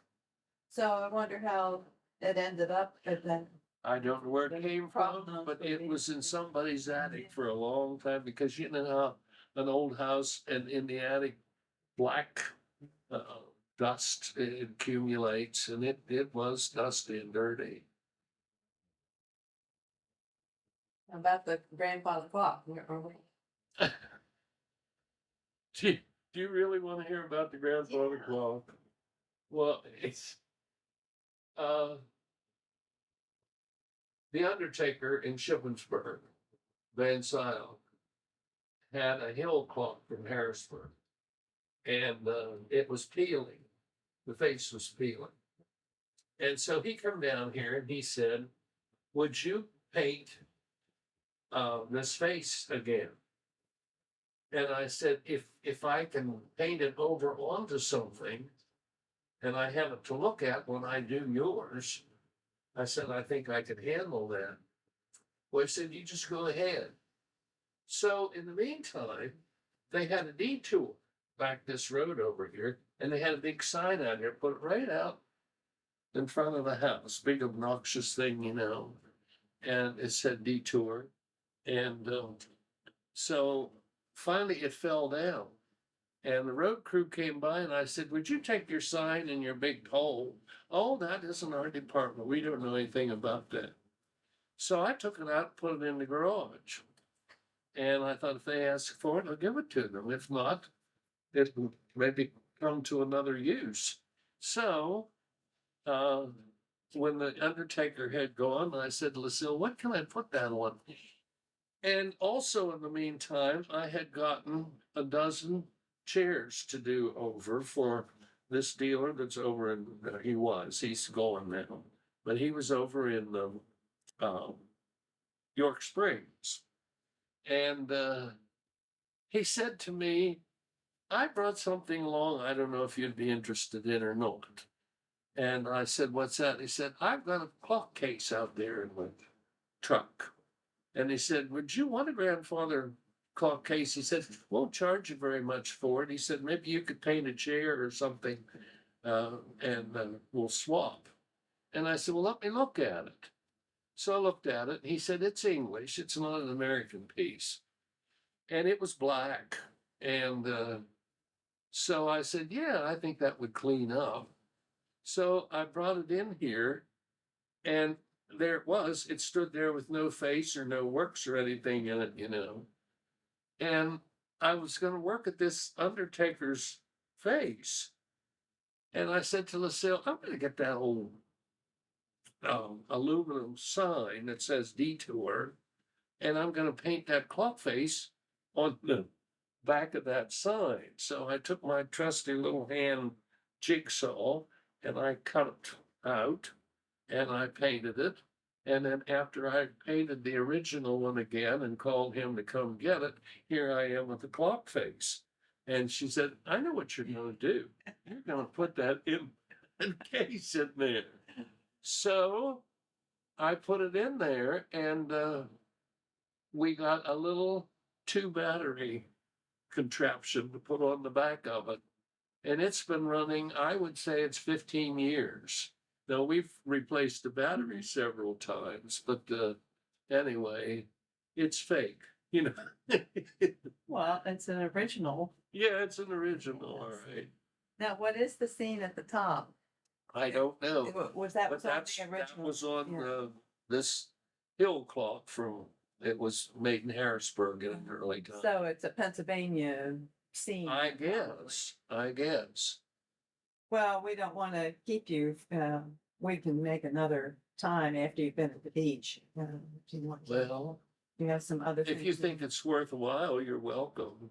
A: So I wonder how it ended up at that.
B: I don't know where it
A: Then
B: came from,
A: problems
B: but
A: would
B: it
A: be-
B: was in somebody's attic for a long time, because you know how an old house and in the attic, black dust accumulates, and it was dusty and dirty.
A: About the grandfather clock. Are we-
B: Do you really want to hear about the grandfather clock? Well, it's the undertaker in Shippensburg, Van Sile, had a hill clock from Harrisburg, and it was peeling. The face was peeling. And so he come down here and he said, would you paint this face again? And I said, if I can paint it over onto something and I have it to look at when I do yours, I said, I think I can handle that. Well, he said, you just go ahead. So in the meantime, they had a detour back this road over here, and they had a big sign out here, put it right out in front of the house, big obnoxious thing, you know, and it said detour. And so finally it fell down. And the road crew came by and I said, would you take your sign and your big pole? Oh, that isn't our department. We don't know anything about that. So I took it out, put it in the garage. And I thought if they ask for it, I'll give it to them. If not, it will maybe come to another use. So when the undertaker had gone, I said to Lucille, what can I put that on? And also in the meantime, I had gotten a dozen chairs to do over for this dealer that's over in, he's gone now, but he was over in York Springs. And he said to me, I brought something along, I don't know if you'd be interested in or not. And I said, what's that? He said, I've got a clock case out there in the truck. And he said, would you want a grandfather clock case? He said, won't charge you very much for it. He said, maybe you could paint a chair or something and we'll swap. And I said, well, let me look at it. So I looked at it and he said, it's English. It's not an American piece. And it was black. And so I said, yeah, I think that would clean up. So I brought it in here and there it was. It stood there with no face or no works or anything in it, you know. And I was going to work at this undertaker's face. And I said to Lucille, I'm going to get that old aluminum sign that says detour, and I'm going to paint that clock face on the back of that sign. So I took my trusty little hand jigsaw and I cut it out and I painted it. And then after I painted the original one again and called him to come get it, here I am with the clock face. And she said, I know what you're going to do. You're going to put that in a case in there. So I put it in there and we got a little 2-battery contraption to put on the back of it. And it's been running, I would say it's 15 years. Now, we've replaced the battery several times, but anyway, it's fake, you know.
A: Well, it's an original.
B: Yeah, it's an original, all right.
A: Now, what is the scene at the top?
B: I don't know.
A: Was that
B: But
A: on
B: that's,
A: the
B: that
A: original?
B: was on
A: Yeah.
B: this hill clock from, it was made in Harrisburg in an early time.
A: So it's a Pennsylvania scene.
B: I guess.
A: Well, we don't want to keep you, we can make another time after you've been at the beach. If you want to.
B: Well,
A: You have some other
B: if you
A: things.
B: think it's worthwhile, you're welcome.